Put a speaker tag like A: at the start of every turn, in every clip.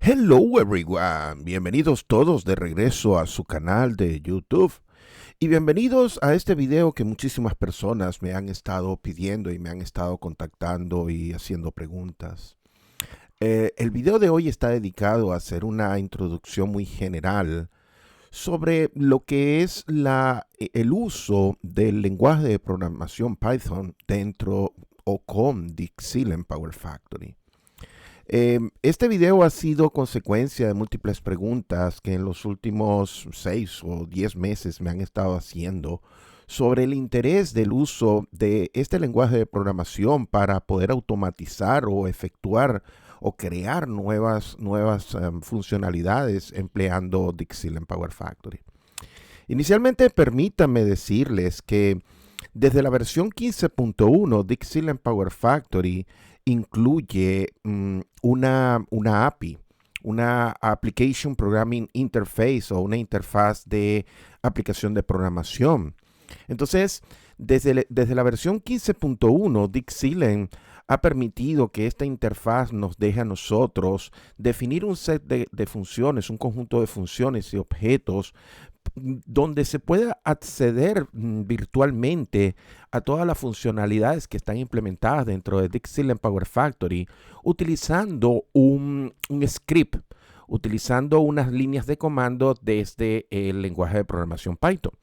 A: Hello everyone, bienvenidos todos de regreso a su canal de YouTube y bienvenidos a este video que muchísimas personas me han estado pidiendo y me han estado contactando y haciendo preguntas. El video de hoy está dedicado a hacer una introducción muy general sobre lo que es el uso del lenguaje de programación Python dentro o con Dixilen Power Factory. Este video ha sido consecuencia de múltiples preguntas que en los últimos 6 o 10 meses me han estado haciendo sobre el interés del uso de este lenguaje de programación para poder automatizar o efectuar o crear nuevas funcionalidades empleando Dixilen Power Factory. Inicialmente, permítanme decirles que desde la versión 15.1, Dixilen Power Factory incluye una API, una Application Programming Interface o una interfaz de aplicación de programación. Entonces, desde la versión 15.1, Dixilen ha permitido que esta interfaz nos deje a nosotros definir un set de funciones, un conjunto de funciones y objetos donde se pueda acceder virtualmente a todas las funcionalidades que están implementadas dentro de Dixilen Power Factory utilizando un script, utilizando unas líneas de comando desde el lenguaje de programación Python.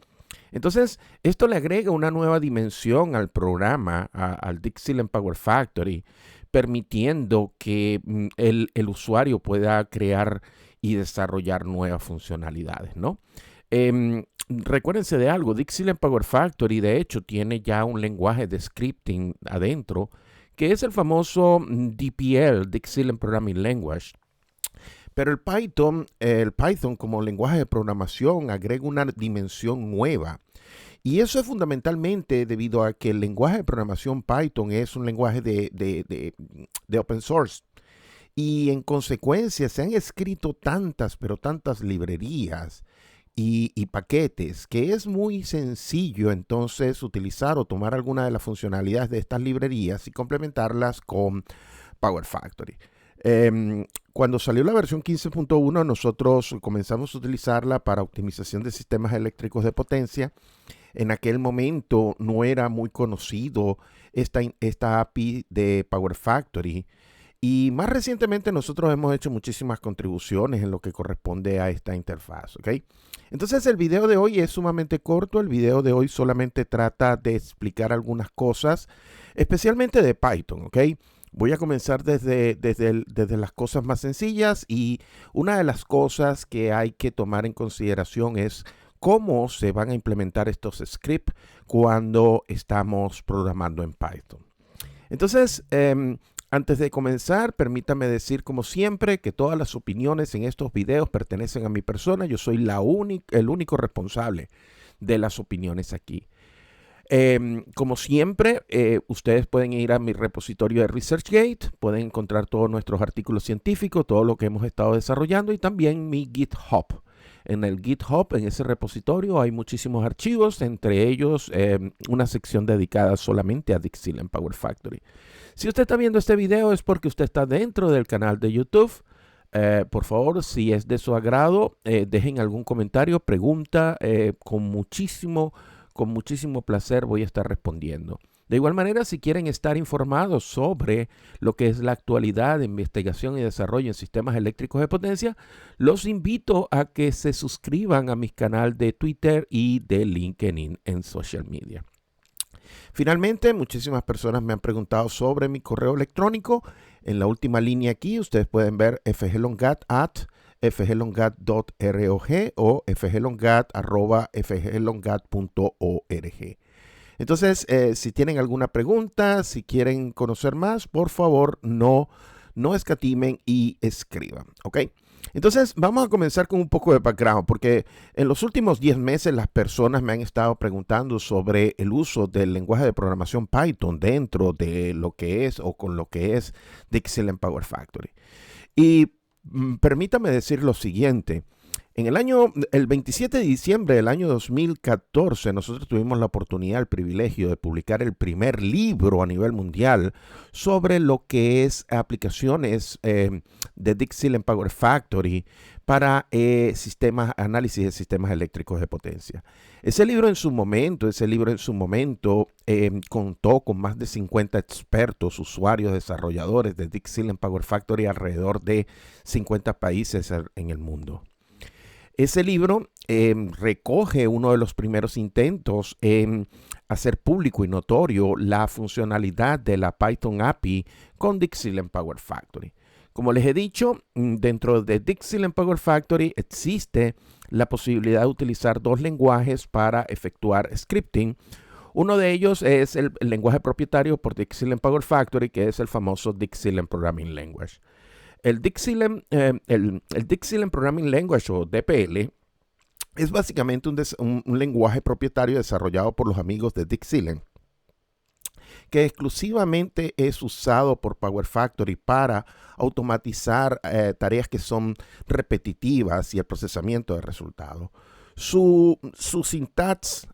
A: Entonces, esto le agrega una nueva dimensión al programa, al Dixilen Power Factory, permitiendo que el usuario pueda crear y desarrollar nuevas funcionalidades, ¿no? Recuérdense de algo, Dixilen Power Factory de hecho tiene ya un lenguaje de scripting adentro, que es el famoso DPL, Dixilen Programming Language. Pero el Python como lenguaje de programación agrega una dimensión nueva. Y eso es fundamentalmente debido a que el lenguaje de programación Python es un lenguaje de open source. Y en consecuencia se han escrito pero tantas librerías y paquetes, que es muy sencillo entonces utilizar o tomar alguna de las funcionalidades de estas librerías y complementarlas con Power Factory. Cuando salió la versión 15.1, nosotros comenzamos a utilizarla para optimización de sistemas eléctricos de potencia. En aquel momento no era muy conocido esta API de Power Factory. Y más recientemente nosotros hemos hecho muchísimas contribuciones en lo que corresponde a esta interfaz, ¿ok? Entonces el video de hoy es sumamente corto. El video de hoy solamente trata de explicar algunas cosas, especialmente de Python, ¿ok? Voy a comenzar desde las cosas más sencillas y una de las cosas que hay que tomar en consideración es cómo se van a implementar estos scripts cuando estamos programando en Python. Entonces, antes de comenzar, permítame decir como siempre que todas las opiniones en estos videos pertenecen a mi persona. Yo soy el único responsable de las opiniones aquí. Como siempre, ustedes pueden ir a mi repositorio de ResearchGate, pueden encontrar todos nuestros artículos científicos, todo lo que hemos estado desarrollando y también mi GitHub. En el GitHub, en ese repositorio, hay muchísimos archivos, entre ellos una sección dedicada solamente a Dixilen Power Factory. Si usted está viendo este video es porque usted está dentro del canal de YouTube. Por favor, si es de su agrado, dejen algún comentario, pregunta, con muchísimo placer voy a estar respondiendo. De igual manera, si quieren estar informados sobre lo que es la actualidad de investigación y desarrollo en sistemas eléctricos de potencia, los invito a que se suscriban a mi canal de Twitter y de LinkedIn en social media. Finalmente, muchísimas personas me han preguntado sobre mi correo electrónico. En la última línea aquí, ustedes pueden ver fglongat@fglongat.org o fglongat@fglongat.org. Entonces, si tienen alguna pregunta, si quieren conocer más, por favor, no escatimen y escriban, ¿ok? Entonces, vamos a comenzar con un poco de background, porque en los últimos 10 meses las personas me han estado preguntando sobre el uso del lenguaje de programación Python dentro de lo que es o con lo que es Dixilen Power Factory. Y permítame decir lo siguiente. El 27 de diciembre del año 2014, nosotros tuvimos la oportunidad, el privilegio de publicar el primer libro a nivel mundial sobre lo que es aplicaciones de Dixieland Power Factory para análisis de sistemas eléctricos de potencia. Ese libro en su momento contó con más de 50 expertos, usuarios, desarrolladores de Dixieland Power Factory alrededor de 50 países en el mundo. Ese libro recoge uno de los primeros intentos en hacer público y notorio la funcionalidad de la Python API con Dixieland Power Factory. Como les he dicho, dentro de Dixieland Power Factory existe la posibilidad de utilizar dos lenguajes para efectuar scripting. Uno de ellos es el lenguaje propietario por Dixieland Power Factory, que es el famoso Dixieland Programming Language. El Dixieland Programming Language, o DPL, es básicamente un lenguaje propietario desarrollado por los amigos de Dixieland, que exclusivamente es usado por Power Factory para automatizar tareas que son repetitivas y el procesamiento de resultados. Su sintax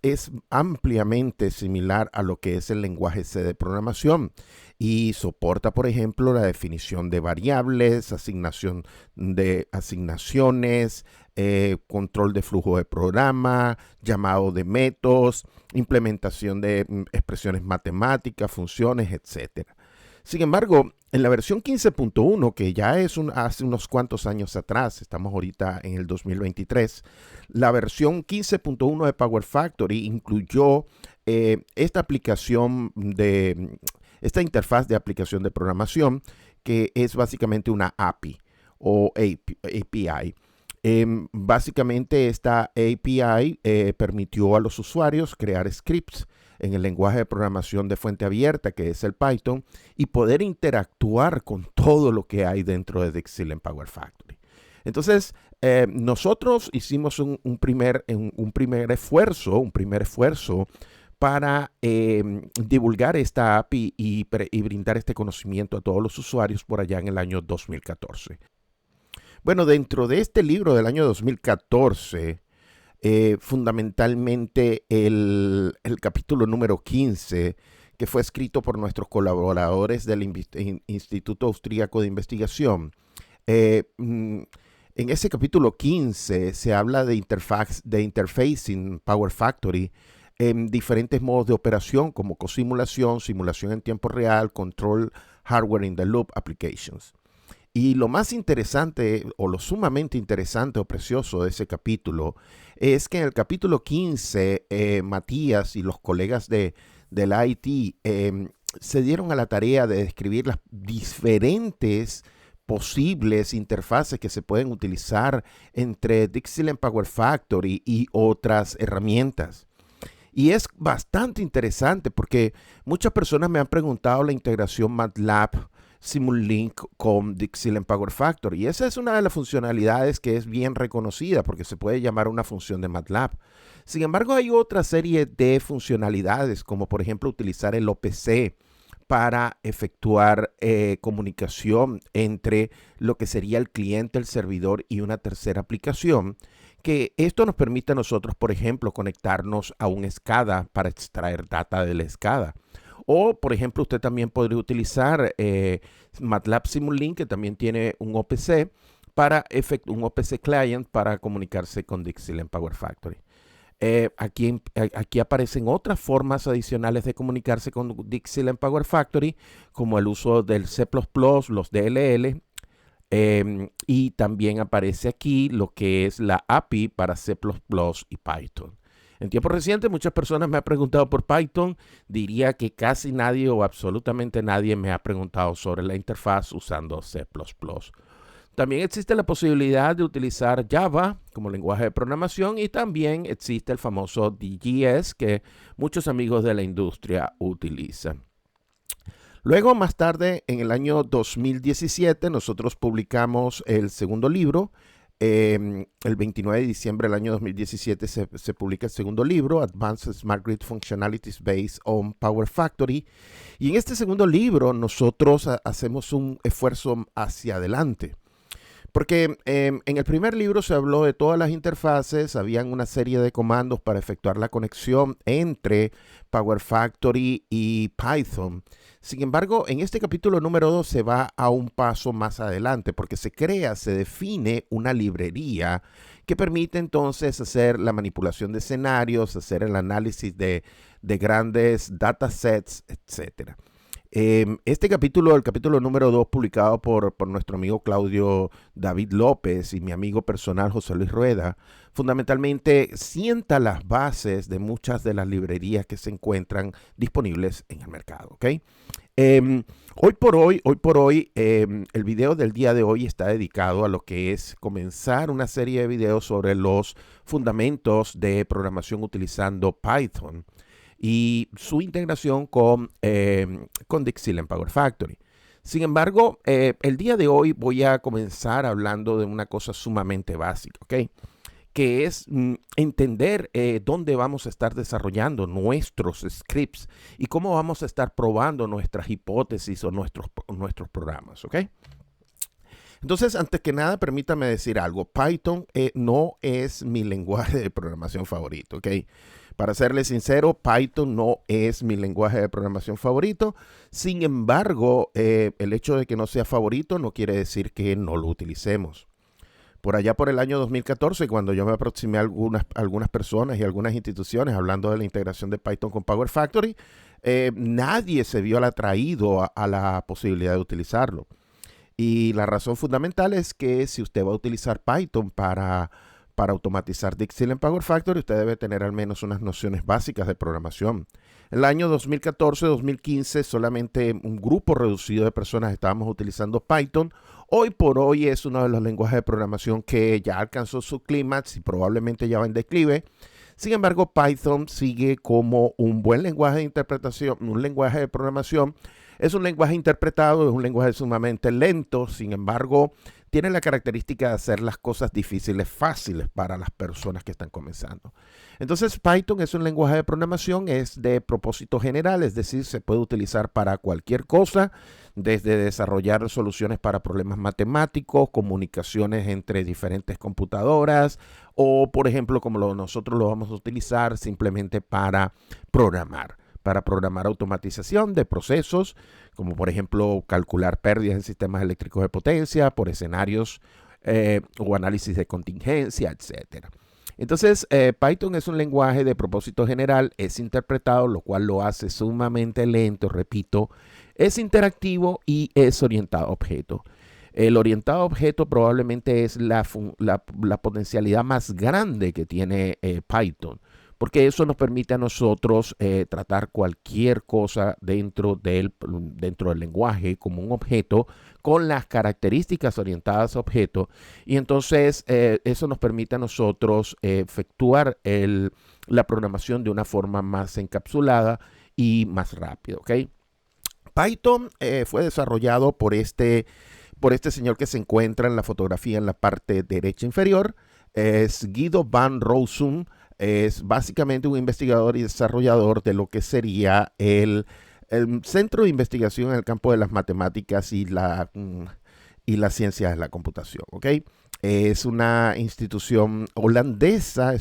A: es ampliamente similar a lo que es el lenguaje C de programación y soporta, por ejemplo, la definición de variables, asignación de asignaciones, control de flujo de programa, llamado de métodos, implementación de expresiones matemáticas, funciones, etc. Sin embargo, en la versión 15.1, que ya es hace unos cuantos años atrás, estamos ahorita en el 2023, la versión 15.1 de Power Factory incluyó esta interfaz de aplicación de programación, que es básicamente una API o API. Básicamente esta API permitió a los usuarios crear scripts en el lenguaje de programación de fuente abierta, que es el Python, y poder interactuar con todo lo que hay dentro de Dixieland Power Factory. Entonces, nosotros hicimos un primer esfuerzo para divulgar esta API y brindar este conocimiento a todos los usuarios por allá en el año 2014. Bueno, dentro de este libro del año 2014, fundamentalmente el capítulo número 15, que fue escrito por nuestros colaboradores del Instituto Austríaco de Investigación. En ese capítulo 15 se habla de interfacing Power Factory en diferentes modos de operación, como cosimulación, simulación en tiempo real, control hardware in the loop applications. Y lo más interesante, o lo sumamente interesante o precioso de ese capítulo, es que en el capítulo 15, Matías y los colegas del IT se dieron a la tarea de describir las diferentes posibles interfaces que se pueden utilizar entre Dixieland Power Factory y otras herramientas. Y es bastante interesante porque muchas personas me han preguntado la integración MATLAB Simulink con Dixieland Power Factory. Y esa es una de las funcionalidades que es bien reconocida porque se puede llamar una función de MATLAB. Sin embargo, hay otra serie de funcionalidades, como por ejemplo utilizar el OPC para efectuar comunicación entre lo que sería el cliente, el servidor y una tercera aplicación, que esto nos permite a nosotros, por ejemplo, conectarnos a un SCADA para extraer data del SCADA. O, por ejemplo, usted también podría utilizar MATLAB Simulink, que también tiene un OPC, un OPC client para comunicarse con Dixieland Power Factory. Aquí aparecen otras formas adicionales de comunicarse con Dixieland Power Factory, como el uso del C++, los DLL, y también aparece aquí lo que es la API para C++ y Python. En tiempo reciente muchas personas me han preguntado por Python. Diría que casi nadie o absolutamente nadie me ha preguntado sobre la interfaz usando C++. También existe la posibilidad de utilizar Java como lenguaje de programación y también existe el famoso DGS que muchos amigos de la industria utilizan. Luego, más tarde, en el año 2017, nosotros publicamos el segundo libro. El 29 de diciembre del año 2017 se publica el segundo libro, Advanced Smart Grid Functionalities Based on Power Factory. Y en este segundo libro nosotros hacemos un esfuerzo hacia adelante, Porque en el primer libro se habló de todas las interfaces, habían una serie de comandos para efectuar la conexión entre Power Factory y Python. Sin embargo, en este capítulo número 2 se va a un paso más adelante porque se define una librería que permite entonces hacer la manipulación de escenarios, hacer el análisis de grandes datasets, etcétera. Este capítulo, el capítulo número 2, publicado por nuestro amigo Claudio David López y mi amigo personal José Luis Rueda, fundamentalmente sienta las bases de muchas de las librerías que se encuentran disponibles en el mercado. ¿Okay? Hoy por hoy, el video del día de hoy está dedicado a lo que es comenzar una serie de videos sobre los fundamentos de programación utilizando Python y su integración con Dixieland Power Factory. Sin embargo, el día de hoy voy a comenzar hablando de una cosa sumamente básica, ¿ok? Que es entender dónde vamos a estar desarrollando nuestros scripts y cómo vamos a estar probando nuestras hipótesis o nuestros programas, ¿ok? Entonces, antes que nada, permítame decir algo. Python no es mi lenguaje de programación favorito, ¿ok? Para serle sincero, Python no es mi lenguaje de programación favorito. Sin embargo, el hecho de que no sea favorito no quiere decir que no lo utilicemos. Por allá por el año 2014, cuando yo me aproximé a algunas personas y algunas instituciones hablando de la integración de Python con Power Factory, nadie se vio atraído a la posibilidad de utilizarlo. Y la razón fundamental es que si usted va a utilizar Python para automatizar Dixieland Power Factory, usted debe tener al menos unas nociones básicas de programación. En el año 2014-2015, solamente un grupo reducido de personas estábamos utilizando Python. Hoy por hoy es uno de los lenguajes de programación que ya alcanzó su clímax y probablemente ya va en declive. Sin embargo, Python sigue como un buen lenguaje de interpretación, un lenguaje de programación. Es un lenguaje interpretado, es un lenguaje sumamente lento, sin embargo, tiene la característica de hacer las cosas difíciles fáciles para las personas que están comenzando. Entonces, Python es un lenguaje de programación, es de propósito general, es decir, se puede utilizar para cualquier cosa, desde desarrollar soluciones para problemas matemáticos, comunicaciones entre diferentes computadoras, o por ejemplo, como nosotros lo vamos a utilizar simplemente para programar automatización de procesos, como por ejemplo calcular pérdidas en sistemas eléctricos de potencia por escenarios o análisis de contingencia, etcétera. Entonces, Python es un lenguaje de propósito general, es interpretado, lo cual lo hace sumamente lento, repito, es interactivo y es orientado a objeto. El orientado a objeto probablemente es la potencialidad más grande que tiene Python, porque eso nos permite a nosotros tratar cualquier cosa dentro del lenguaje como un objeto con las características orientadas a objeto, y entonces eso nos permite a nosotros efectuar la programación de una forma más encapsulada y más rápida, ¿ok? Python fue desarrollado por este señor que se encuentra en la fotografía en la parte derecha inferior. Es Guido van Rossum. Es básicamente un investigador y desarrollador de lo que sería el centro de investigación en el campo de las matemáticas y las ciencias de la computación, ¿ok? Es una institución holandesa,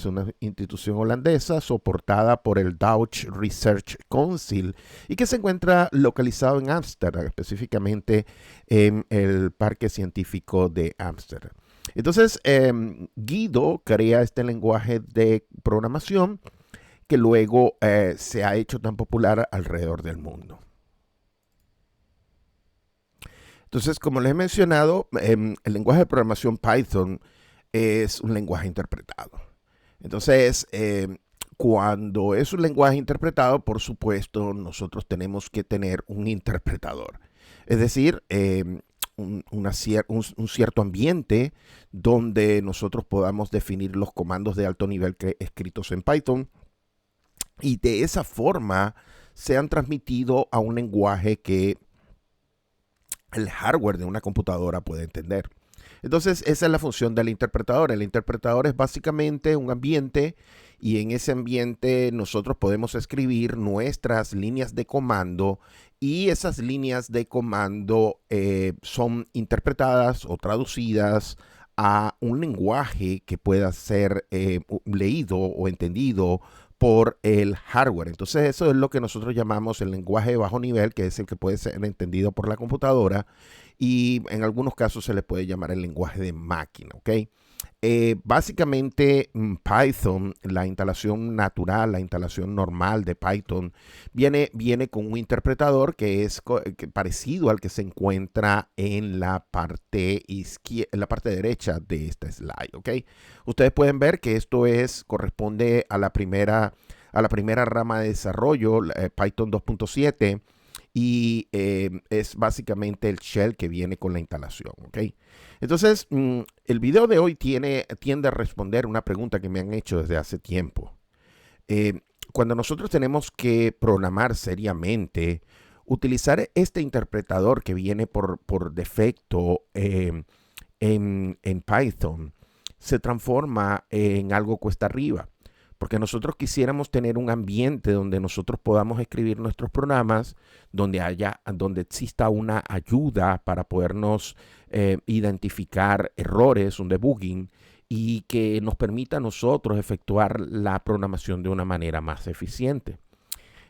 A: soportada por el Dutch Research Council y que se encuentra localizado en Ámsterdam, específicamente en el Parque Científico de Ámsterdam. Entonces, Guido crea este lenguaje de programación que luego se ha hecho tan popular alrededor del mundo. Entonces, como les he mencionado, el lenguaje de programación Python es un lenguaje interpretado. Entonces, cuando es un lenguaje interpretado, por supuesto, nosotros tenemos que tener un interpretador. Es decir, un cierto ambiente donde nosotros podamos definir los comandos de alto nivel escritos en Python y de esa forma sean transmitidos a un lenguaje que el hardware de una computadora puede entender. Entonces, esa es la función del interpretador. El interpretador es básicamente un ambiente y en ese ambiente nosotros podemos escribir nuestras líneas de comando y esas líneas de comando son interpretadas o traducidas a un lenguaje que pueda ser leído o entendido por el hardware. Entonces eso es lo que nosotros llamamos el lenguaje de bajo nivel, que es el que puede ser entendido por la computadora, y en algunos casos se le puede llamar el lenguaje de máquina, ¿ok? Básicamente Python, la instalación natural, la instalación normal de Python, viene con un interpretador que es parecido al que se encuentra en la parte en la parte derecha de esta slide, ¿ok? Ustedes pueden ver que esto corresponde a la primera rama de desarrollo, Python 2.7, y es básicamente el shell que viene con la instalación, ¿ok? Entonces, el video de hoy tiende a responder una pregunta que me han hecho desde hace tiempo. Cuando nosotros tenemos que programar seriamente, utilizar este interpretador que viene por defecto en Python se transforma en algo cuesta arriba. Porque nosotros quisiéramos tener un ambiente donde nosotros podamos escribir nuestros programas, donde exista una ayuda para podernos identificar errores, un debugging, y que nos permita a nosotros efectuar la programación de una manera más eficiente.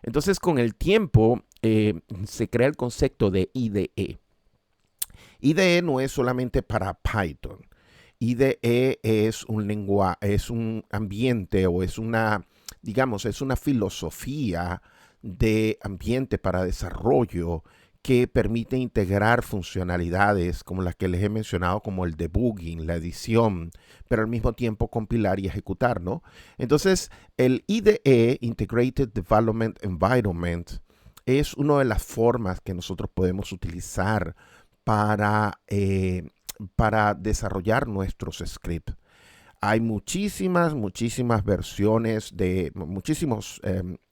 A: Entonces, con el tiempo, se crea el concepto de IDE. IDE no es solamente para Python. IDE es un lenguaje, es un ambiente o es una, digamos, es una filosofía de ambiente para desarrollo que permite integrar funcionalidades como las que les he mencionado, como el debugging, la edición, pero al mismo tiempo compilar y ejecutar, ¿no? Entonces, el IDE, Integrated Development Environment, es una de las formas que nosotros podemos utilizar para desarrollar nuestros scripts. Hay muchísimas versiones muchísimos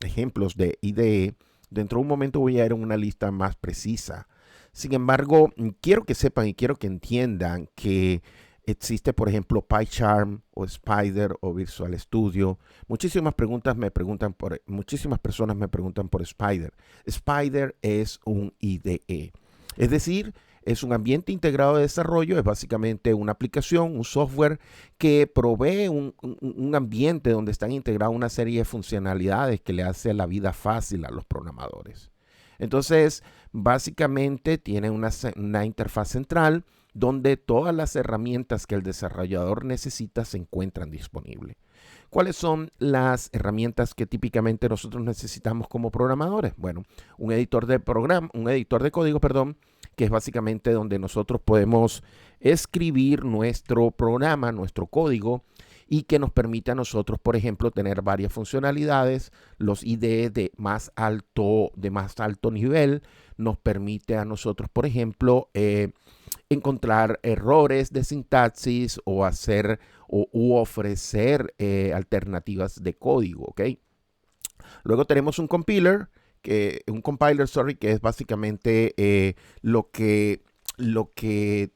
A: ejemplos de IDE. Dentro de un momento voy a ir a una lista más precisa. Sin embargo, quiero que sepan y quiero que entiendan que existe, por ejemplo, PyCharm o Spyder o Visual Studio. Muchísimas personas me preguntan por Spyder. Spyder es un IDE. Es decir, es un ambiente integrado de desarrollo, es básicamente una aplicación, un software que provee un ambiente donde están integradas una serie de funcionalidades que le hace la vida fácil a los programadores. Entonces, básicamente tiene una interfaz central donde todas las herramientas que el desarrollador necesita se encuentran disponibles. ¿Cuáles son las herramientas que típicamente nosotros necesitamos como programadores? Bueno, un editor de código, que es básicamente donde nosotros podemos escribir nuestro programa, nuestro código, y que nos permite a nosotros, por ejemplo, tener varias funcionalidades. Los IDE de más alto nivel nos permite a nosotros, por ejemplo, encontrar errores de sintaxis o ofrecer alternativas de código, ¿ok? Luego tenemos un compiler, que es básicamente lo que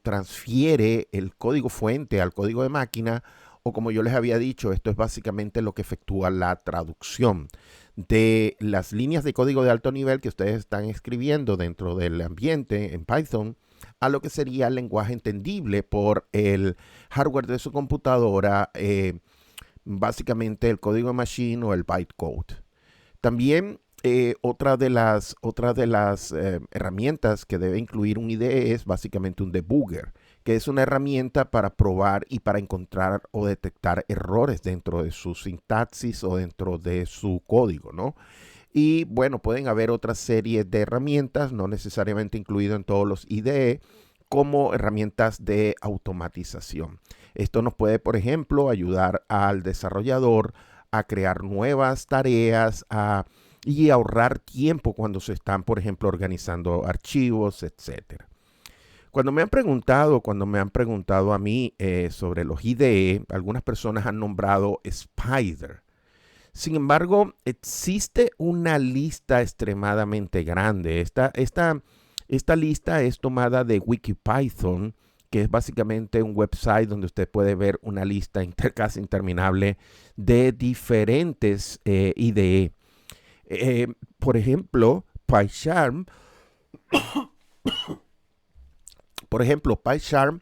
A: transfiere el código fuente al código de máquina, o como yo les había dicho, esto es básicamente lo que efectúa la traducción de las líneas de código de alto nivel que ustedes están escribiendo dentro del ambiente en Python a lo que sería el lenguaje entendible por el hardware de su computadora, básicamente el código de machine o el bytecode. También otra de las herramientas que debe incluir un IDE es básicamente un debugger, que es una herramienta para probar y para encontrar o detectar errores dentro de su sintaxis o dentro de su código, ¿no? Y bueno, pueden haber otra serie de herramientas, no necesariamente incluido en todos los IDE, como herramientas de automatización. Esto nos puede, por ejemplo, ayudar al desarrollador a crear nuevas tareas y ahorrar tiempo cuando se están, por ejemplo, organizando archivos, etcétera. Cuando me han preguntado a mí sobre los IDE, algunas personas han nombrado Spyder. Sin embargo, existe una lista extremadamente grande. Esta lista es tomada de WikiPython, que es básicamente un website donde usted puede ver una lista casi interminable de diferentes IDE. Por ejemplo, PyCharm Por ejemplo, PyCharm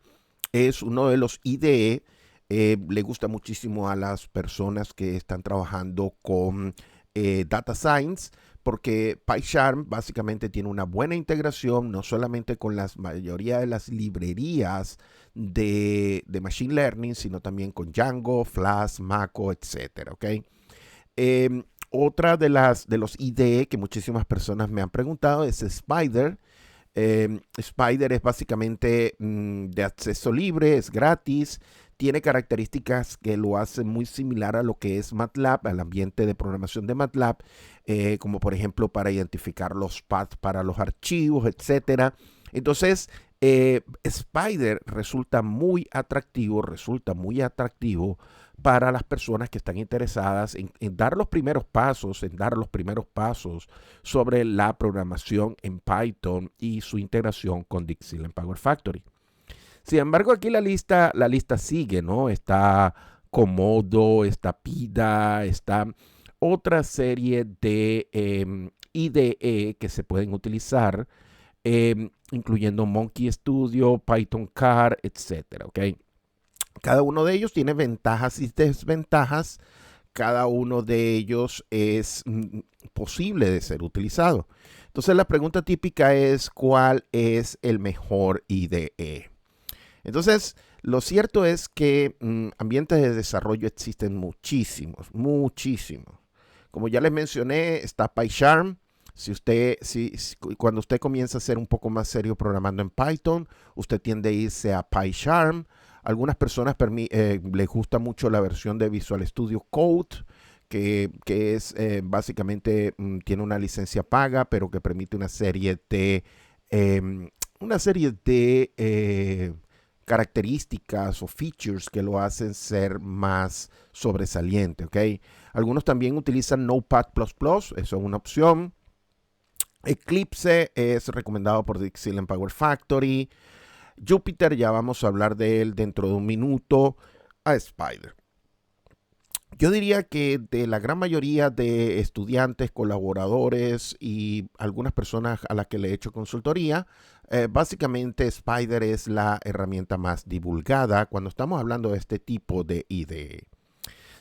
A: es uno de los IDE. Le gusta muchísimo a las personas que están trabajando con Data Science, porque PyCharm básicamente tiene una buena integración, no solamente con la mayoría de las librerías de Machine Learning, sino también con Django, Flask, Mako, etcétera, ¿ok? Otra de los IDE que muchísimas personas me han preguntado es Spider. Spider es básicamente de acceso libre, es gratis, tiene características que lo hacen muy similar a lo que es MATLAB, al ambiente de programación de MATLAB, como por ejemplo para identificar los paths para los archivos, etcétera. Entonces, Spider resulta muy atractivo para las personas que están interesadas en dar los primeros pasos, sobre la programación en Python y su integración con Dixieland Power Factory. Sin embargo, aquí la lista sigue, ¿no? Está Komodo, está PIDA, está otra serie de IDE que se pueden utilizar, incluyendo Monkey Studio, Python Car, etcétera, ¿ok? Cada uno de ellos tiene ventajas y desventajas. Cada uno de ellos es posible de ser utilizado. Entonces la pregunta típica es, ¿cuál es el mejor IDE? Entonces, lo cierto es que ambientes de desarrollo existen muchísimos. Como ya les mencioné, está PyCharm. Cuando usted comienza a ser un poco más serio programando en Python, usted tiende a irse a PyCharm. Algunas personas les gusta mucho la versión de Visual Studio Code, que es básicamente tiene una licencia paga, pero que permite una serie de características o features que lo hacen ser más sobresaliente, ¿ok? Algunos también utilizan Notepad++, eso es una opción. Eclipse es recomendado por Dixieland Power Factory. Jupyter, ya vamos a hablar de él dentro de un minuto. A Spider. Yo diría que de la gran mayoría de estudiantes, colaboradores y algunas personas a las que le he hecho consultoría, básicamente Spider es la herramienta más divulgada cuando estamos hablando de este tipo de IDE.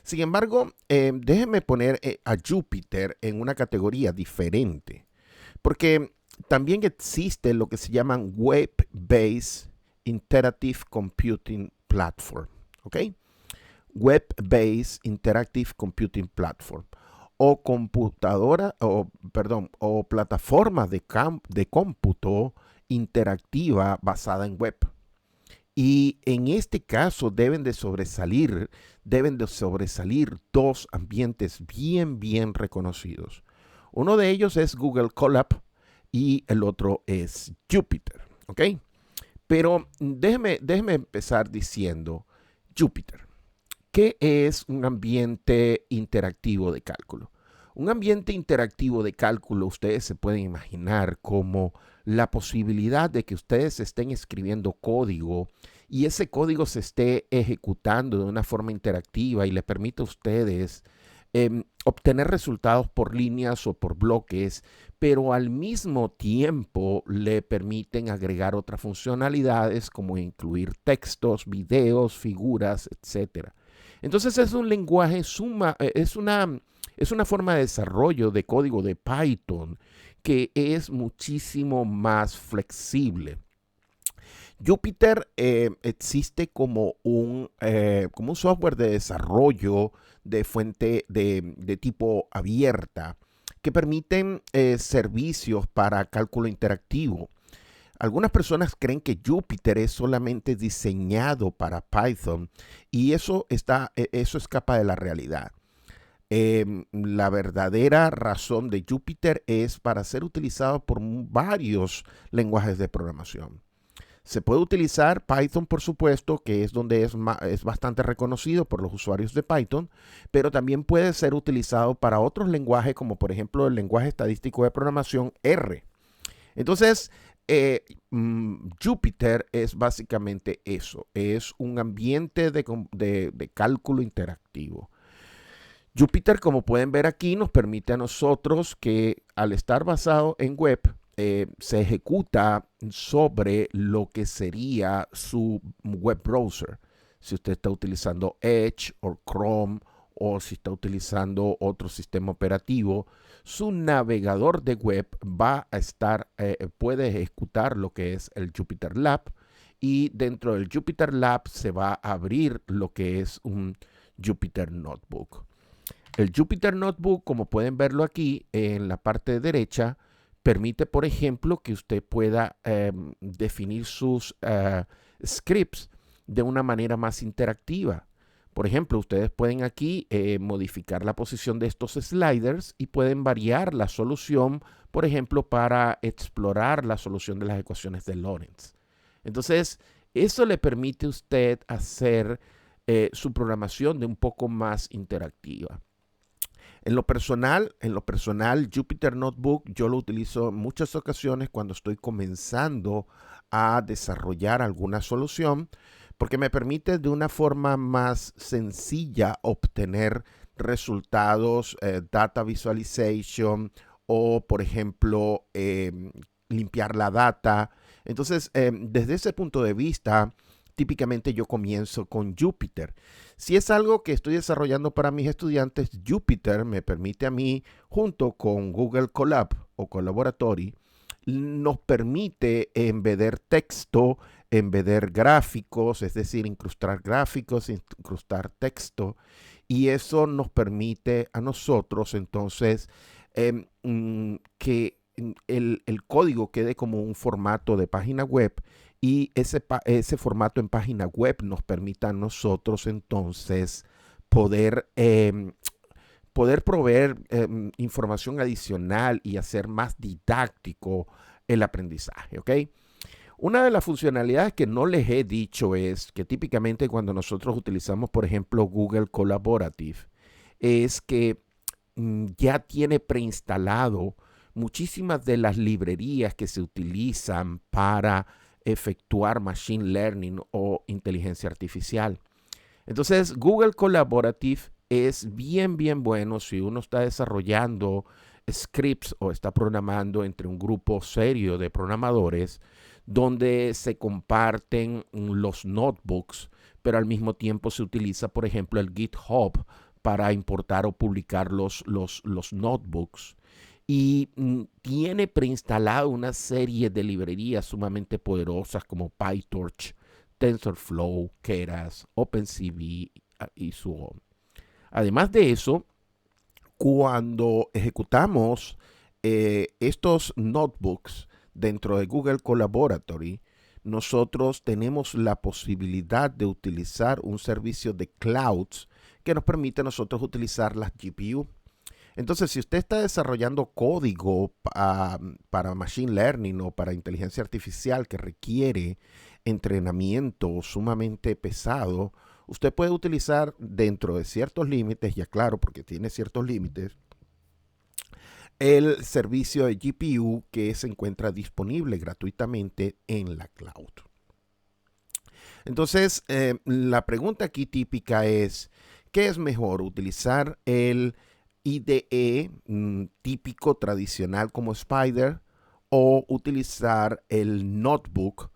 A: Sin embargo, déjenme poner a Jupyter en una categoría diferente, porque también existe lo que se llaman Web-Based Interactive Computing Platform, ¿ok? Web-Based Interactive Computing Platform o o plataforma de cómputo interactiva basada en web. Y en este caso deben de sobresalir dos ambientes bien reconocidos. Uno de ellos es Google Colab y el otro es Jupyter, ¿ok? Pero déjeme empezar diciendo Jupyter. ¿Qué es un ambiente interactivo de cálculo? Un ambiente interactivo de cálculo, ustedes se pueden imaginar como la posibilidad de que ustedes estén escribiendo código y ese código se esté ejecutando de una forma interactiva y le permite a ustedes obtener resultados por líneas o por bloques, pero al mismo tiempo le permiten agregar otras funcionalidades como incluir textos, videos, figuras, etc. Entonces es un lenguaje es una forma de desarrollo de código de Python que es muchísimo más flexible. Jupyter existe como un software de desarrollo de fuente de tipo abierta que permiten servicios para cálculo interactivo. Algunas personas creen que Jupyter es solamente diseñado para Python y eso escapa de la realidad. La verdadera razón de Jupyter es para ser utilizado por varios lenguajes de programación. Se puede utilizar Python, por supuesto, que es donde es bastante reconocido por los usuarios de Python, pero también puede ser utilizado para otros lenguajes, como por ejemplo el lenguaje estadístico de programación R. Entonces, Jupyter es básicamente eso, es un ambiente de cálculo interactivo. Jupyter, como pueden ver aquí, nos permite a nosotros que al estar basado en web, se ejecuta sobre lo que sería su web browser. Si usted está utilizando Edge o Chrome o si está utilizando otro sistema operativo, su navegador de web va a estar, puede ejecutar lo que es el Jupyter Lab, y dentro del Jupyter Lab se va a abrir lo que es un Jupyter Notebook. El Jupyter Notebook, como pueden verlo aquí en la parte derecha, permite, por ejemplo, que usted pueda definir sus scripts de una manera más interactiva. Por ejemplo, ustedes pueden aquí modificar la posición de estos sliders y pueden variar la solución, por ejemplo, para explorar la solución de las ecuaciones de Lorentz. Entonces, eso le permite a usted hacer su programación de un poco más interactiva. En lo personal, Jupyter Notebook yo lo utilizo en muchas ocasiones cuando estoy comenzando a desarrollar alguna solución, porque me permite de una forma más sencilla obtener resultados, data visualization o, por ejemplo, limpiar la data. Entonces, desde ese punto de vista, típicamente yo comienzo con Jupyter. Si es algo que estoy desarrollando para mis estudiantes, Jupyter me permite a mí, junto con Google Colab o Collaboratory, nos permite embeder texto, embeder gráficos, es decir, incrustar gráficos, incrustar texto, y eso nos permite a nosotros entonces que el código quede como un formato de página web, y ese formato en página web nos permita a nosotros entonces poder, poder proveer información adicional y hacer más didáctico el aprendizaje, ¿ok? Una de las funcionalidades que no les he dicho es que típicamente cuando nosotros utilizamos, por ejemplo, Google Collaborative, es que ya tiene preinstalado muchísimas de las librerías que se utilizan para efectuar machine learning o inteligencia artificial. Entonces, Google Collaborative es bien bueno si uno está desarrollando scripts o está programando entre un grupo serio de programadores donde se comparten los notebooks, pero al mismo tiempo se utiliza, por ejemplo, el GitHub para importar o publicar los notebooks. Y tiene preinstalado una serie de librerías sumamente poderosas como PyTorch, TensorFlow, Keras, OpenCV y so on. Además de eso, cuando ejecutamos estos notebooks dentro de Google Collaboratory, nosotros tenemos la posibilidad de utilizar un servicio de clouds que nos permite a nosotros utilizar las GPU. Entonces, si usted está desarrollando código para Machine Learning o para inteligencia artificial que requiere entrenamiento sumamente pesado, usted puede utilizar dentro de ciertos límites, ya claro, porque tiene ciertos límites, el servicio de GPU que se encuentra disponible gratuitamente en la cloud. Entonces, la pregunta aquí típica es, ¿qué es mejor? ¿Utilizar el IDE típico tradicional como Spider o utilizar el notebook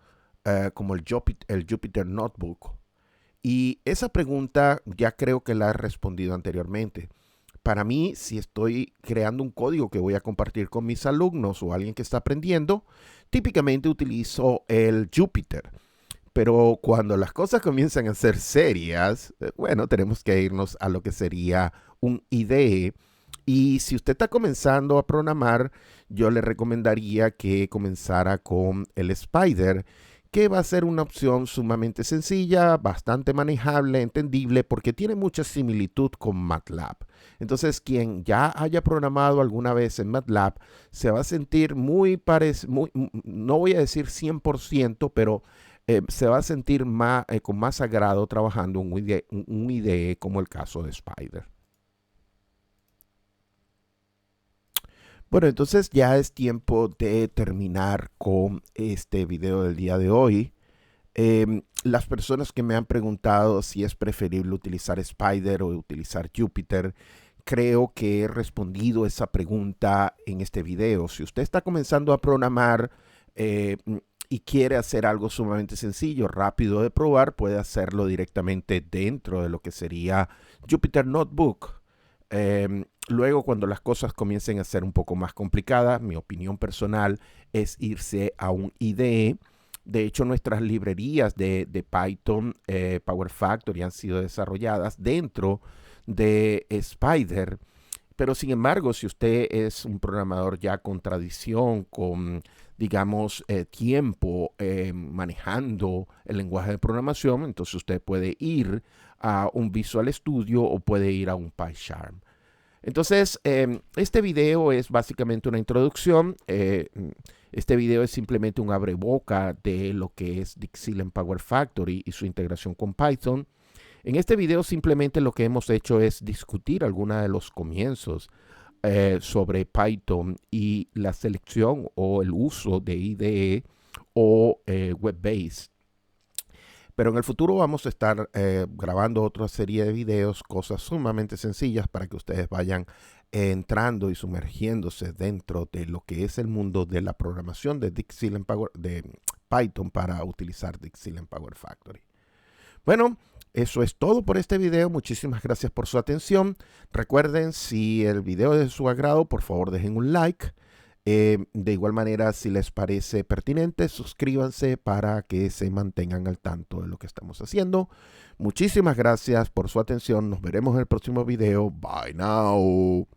A: como el Jupyter Notebook? Y esa pregunta ya creo que la he respondido anteriormente. Para mí, si estoy creando un código que voy a compartir con mis alumnos o alguien que está aprendiendo, típicamente utilizo el Jupyter. Pero cuando las cosas comienzan a ser serias, bueno, tenemos que irnos a lo que sería un IDE. Y si usted está comenzando a programar, yo le recomendaría que comenzara con el Spider, que va a ser una opción sumamente sencilla, bastante manejable, entendible, porque tiene mucha similitud con MATLAB. Entonces, quien ya haya programado alguna vez en MATLAB se va a sentir muy no voy a decir 100%, pero se va a sentir con más agrado trabajando en un IDE como el caso de Spider. Bueno, entonces ya es tiempo de terminar con este video del día de hoy. Las personas que me han preguntado si es preferible utilizar Spider o utilizar Jupyter, creo que he respondido esa pregunta en este video. Si usted está comenzando a programar y quiere hacer algo sumamente sencillo, rápido de probar, puede hacerlo directamente dentro de lo que sería Jupyter Notebook. Luego, cuando las cosas comiencen a ser un poco más complicadas, mi opinión personal es irse a un IDE. De hecho, nuestras librerías de Python, Power Factory, han sido desarrolladas dentro de Spider. Pero sin embargo, si usted es un programador ya con tradición, con, digamos, tiempo manejando el lenguaje de programación, entonces usted puede ir a un Visual Studio o puede ir a un PyCharm. Entonces, este video es básicamente una introducción. Este video es simplemente un abreboca de lo que es Dixieland Power Factory y su integración con Python. En este video simplemente lo que hemos hecho es discutir algunos de los comienzos sobre Python y la selección o el uso de IDE o web-based. Pero en el futuro vamos a estar grabando otra serie de videos, cosas sumamente sencillas para que ustedes vayan entrando y sumergiéndose dentro de lo que es el mundo de la programación de Python para utilizar Dixieland Power Factory. Bueno, eso es todo por este video. Muchísimas gracias por su atención. Recuerden, si el video es de su agrado, por favor dejen un like. De igual manera, si les parece pertinente, suscríbanse para que se mantengan al tanto de lo que estamos haciendo. Muchísimas gracias por su atención. Nos veremos en el próximo video. Bye now.